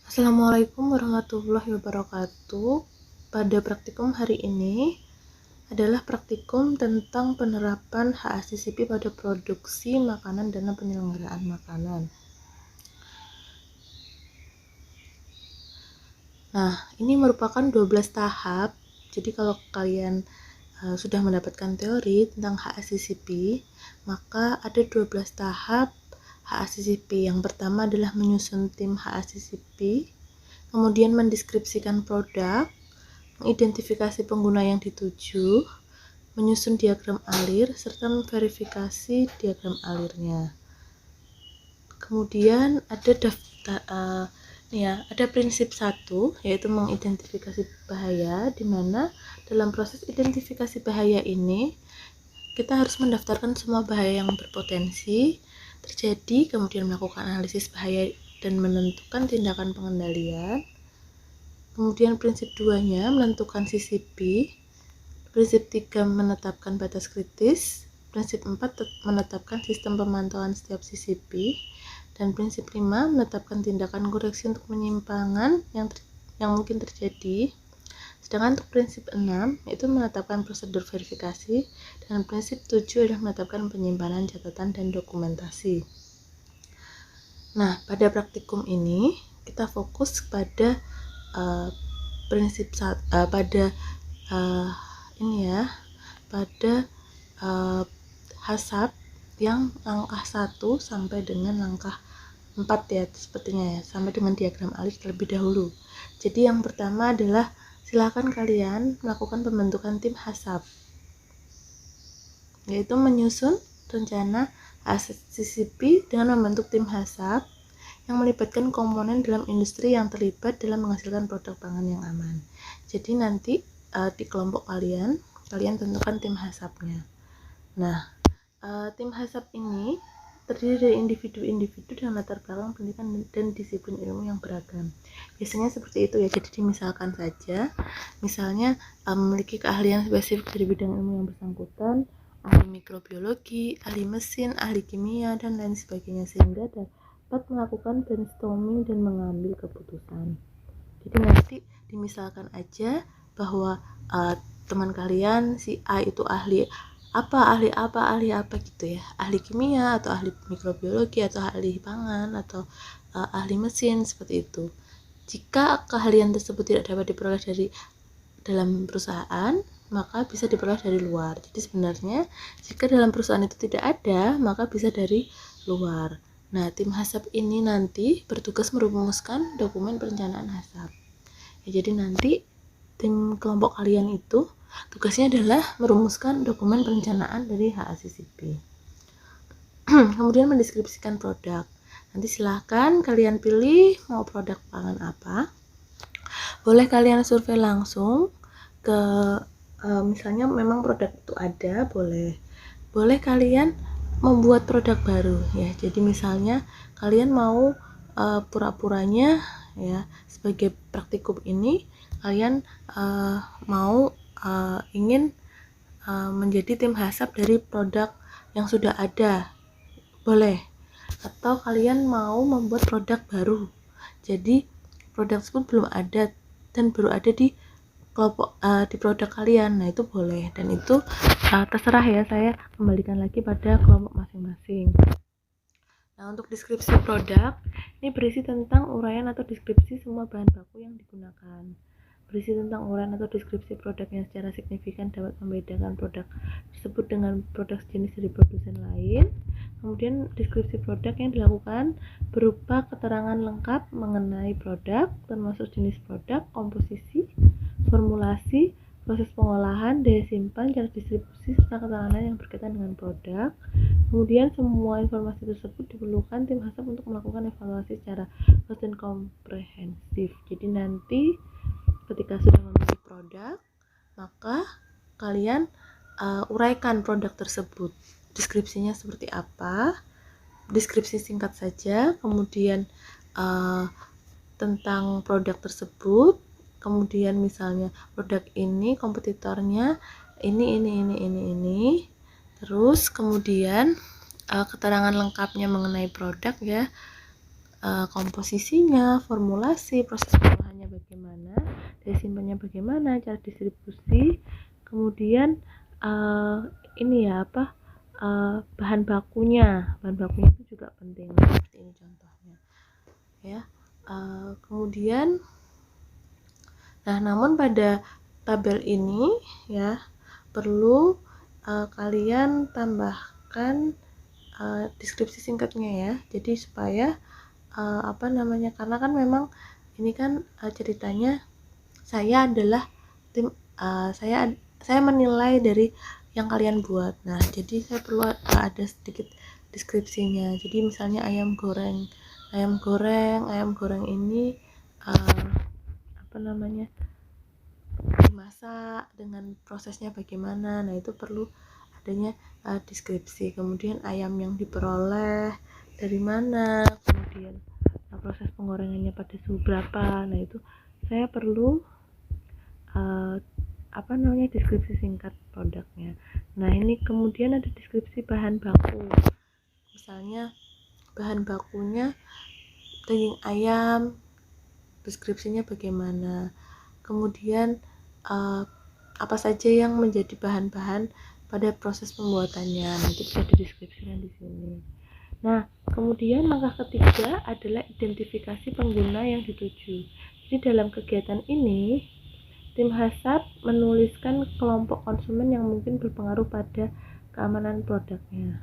Assalamualaikum warahmatullahi wabarakatuh. Pada praktikum hari ini adalah praktikum tentang penerapan HACCP pada produksi makanan dan penyelenggaraan makanan. Nah, ini merupakan 12 tahap. Jadi kalau kalian sudah mendapatkan teori tentang HACCP, maka ada 12 tahap HACCP. Yang pertama adalah menyusun tim HACCP, kemudian mendeskripsikan produk, mengidentifikasi pengguna yang dituju, menyusun diagram alir, serta memverifikasi diagram alirnya. Kemudian ada ada prinsip 1, yaitu mengidentifikasi bahaya, di mana dalam proses identifikasi bahaya ini kita harus mendaftarkan semua bahaya yang berpotensi terjadi, kemudian melakukan analisis bahaya dan menentukan tindakan pengendalian. Kemudian prinsip 2-nya menentukan CCP, prinsip 3 menetapkan batas kritis, prinsip 4 menetapkan sistem pemantauan setiap CCP, dan prinsip 5 menetapkan tindakan koreksi untuk penyimpangan yang mungkin terjadi. Sedangkan untuk prinsip 6 yaitu menetapkan prosedur verifikasi, dan prinsip 7 adalah menetapkan penyimpanan catatan dan dokumentasi. Nah, pada praktikum ini kita fokus pada prinsip pada HACCP yang langkah 1 sampai dengan langkah 4 ya, sepertinya ya, sampai dengan diagram alir terlebih dahulu. Jadi yang pertama adalah silakan kalian melakukan pembentukan tim HACCP, yaitu menyusun rencana HACCP dengan membentuk tim HACCP yang melibatkan komponen dalam industri yang terlibat dalam menghasilkan produk pangan yang aman. Jadi nanti di kelompok kalian tentukan tim HACCP-nya. Nah, tim HACCP ini terdiri dari individu-individu dengan latar belakang pendidikan dan disiplin ilmu yang beragam. Biasanya seperti itu ya. Jadi misalkan saja, misalnya memiliki keahlian spesifik dari bidang ilmu yang bersangkutan, ahli mikrobiologi, ahli mesin, ahli kimia, dan lain sebagainya, sehingga dapat melakukan brainstorming dan mengambil keputusan. Jadi nanti dimisalkan aja bahwa teman kalian si A itu ahli apa gitu ya, ahli kimia atau ahli mikrobiologi atau ahli pangan atau ahli mesin, seperti itu. Jika keahlian tersebut tidak dapat diperoleh dari dalam perusahaan, maka bisa diperoleh dari luar. Jadi sebenarnya jika dalam perusahaan itu tidak ada, maka bisa dari luar. Nah, tim HACCP ini nanti bertugas merumuskan dokumen perencanaan HACCP. Ya, jadi nanti tim kelompok kalian itu tugasnya adalah merumuskan dokumen perencanaan dari HACCP. Kemudian mendeskripsikan produk. Nanti silahkan kalian pilih mau produk pangan apa. Boleh kalian survei langsung ke misalnya memang produk itu ada, boleh kalian membuat produk baru ya. Jadi misalnya kalian mau pura-puranya ya, sebagai praktikum ini kalian ingin menjadi tim HACCP dari produk yang sudah ada, boleh. Atau kalian mau membuat produk baru, jadi produk tersebut belum ada dan baru ada di kelompok di produk kalian, nah itu boleh. Dan itu terserah ya, saya kembalikan lagi pada kelompok masing-masing. Nah, untuk deskripsi produk ini berisi tentang uraian atau deskripsi semua bahan baku yang digunakan, berisi tentang uraian atau deskripsi produk yang secara signifikan dapat membedakan produk tersebut dengan produk sejenis dari produsen lain. Kemudian deskripsi produk yang dilakukan berupa keterangan lengkap mengenai produk, termasuk jenis produk, komposisi, formulasi, proses pengolahan, daya simpan, cara distribusi, serta keterangan yang berkaitan dengan produk. Kemudian semua informasi tersebut diperlukan tim HACCP untuk melakukan evaluasi secara luas dan komprehensif. Jadi nanti ketika sudah memiliki produk, maka kalian uraikan produk tersebut, deskripsinya seperti apa, deskripsi singkat saja, kemudian tentang produk tersebut, kemudian misalnya produk ini kompetitornya ini, terus kemudian keterangan lengkapnya mengenai produk ya, komposisinya, formulasi, proses pengolahannya bagaimana, daya simpannya bagaimana, cara distribusi, kemudian bahan bakunya itu juga penting. Seperti ini contohnya ya. Kemudian namun pada tabel ini ya perlu kalian tambahkan deskripsi singkatnya ya. Jadi supaya karena kan memang ini kan ceritanya saya adalah tim saya menilai dari yang kalian buat. Nah, jadi saya perlu ada sedikit deskripsinya. Jadi misalnya ayam goreng ini dimasak dengan prosesnya bagaimana. Nah, itu perlu adanya deskripsi. Kemudian ayam yang diperoleh dari mana, kemudian proses penggorengannya pada suhu berapa. Nah, itu saya perlu deskripsi singkat produknya. Nah, ini kemudian ada deskripsi bahan baku. Misalnya bahan bakunya daging ayam, deskripsinya bagaimana. Kemudian apa saja yang menjadi bahan-bahan pada proses pembuatannya. Nanti bisa dideskripsikan di sini. Nah, kemudian langkah ketiga adalah identifikasi pengguna yang dituju. Jadi dalam kegiatan ini, tim HACCP menuliskan kelompok konsumen yang mungkin berpengaruh pada keamanan produknya.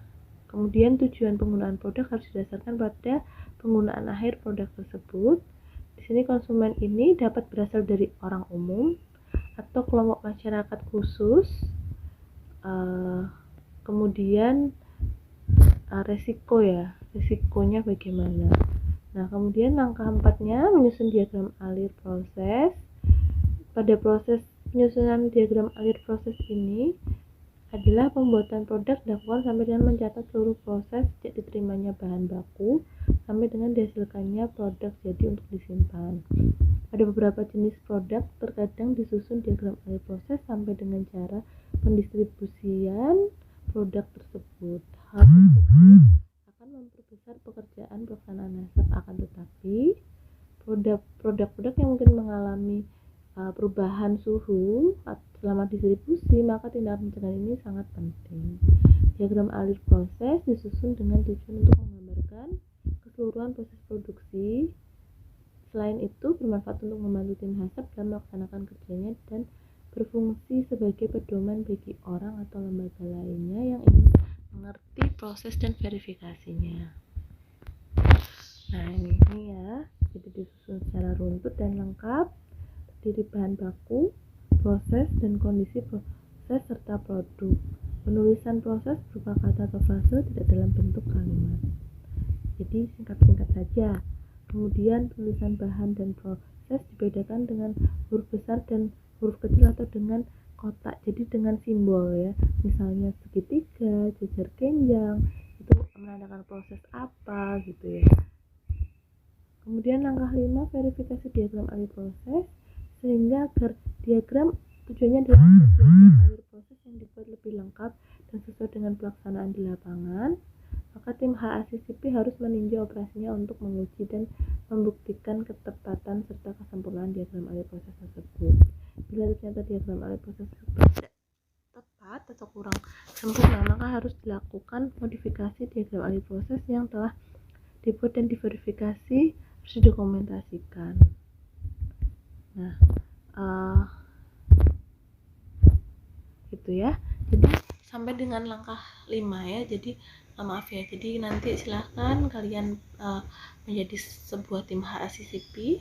Kemudian tujuan penggunaan produk harus didasarkan pada penggunaan akhir produk tersebut. Di sini konsumen ini dapat berasal dari orang umum atau kelompok masyarakat khusus. Kemudian resikonya bagaimana. Nah, kemudian langkah 4-nya menyusun diagram alir proses. Pada proses penyusunan diagram alir proses ini adalah pembuatan produk dilakukan sampai dengan mencatat seluruh proses sejak diterimanya bahan baku sampai dengan dihasilkannya produk jadi untuk disimpan. Pada beberapa jenis produk terkadang disusun diagram alir proses sampai dengan cara pendistribusian produk tersebut. Hal tersebut akan memperbesar pekerjaan pelaksanaan HACCP, akan tetapi produk-produk yang mungkin mengalami perubahan suhu selama distribusi, maka tindakan pencegahan ini sangat penting. Diagram alir proses disusun dengan tujuan untuk menggambarkan keseluruhan proses produksi. Selain itu, bermanfaat untuk membantu tim HACCP dalam melaksanakan kerjanya dan berfungsi sebagai pedoman bagi orang atau lembaga lainnya yang ingin mengerti proses dan verifikasinya. Nah, ini ya, jadi disusun secara runtut dan lengkap, terdiri bahan baku, proses dan kondisi proses serta produk. Penulisan proses berupa kata atau frase tidak dalam bentuk kalimat. Jadi singkat-singkat saja. Kemudian penulisan bahan dan proses dibedakan dengan huruf besar dan huruf kecil atau dengan kotak, jadi dengan simbol ya, misalnya segitiga, jajar kenjang, itu menandakan proses apa gitu ya. Kemudian langkah 5, verifikasi diagram alir proses, sehingga agar diagram tujuannya adalah diagram alir proses yang dibuat lebih lengkap dan sesuai dengan pelaksanaan di lapangan, maka tim HACCP harus meninjau operasinya untuk menguji dan membuktikan ketepatan serta kesempurnaan diagram alir proses tersebut. Bila ternyata diagram alir proses tidak tepat atau kurang sempurna, maka harus dilakukan modifikasi diagram alir proses yang telah dibuat dan diverifikasi, harus didokumentasikan. Nah, gitu ya. Jadi sampai dengan langkah 5 ya. Jadi maaf ya. Jadi nanti silahkan kalian menjadi sebuah tim HACCP,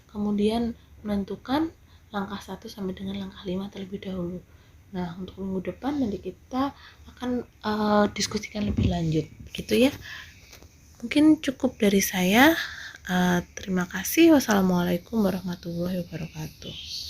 kemudian menentukan langkah 1 sampai dengan langkah 5 terlebih dahulu. Nah, untuk minggu depan nanti kita akan diskusikan lebih lanjut, gitu ya. Mungkin cukup dari saya. Terima kasih. Wassalamualaikum warahmatullahi wabarakatuh.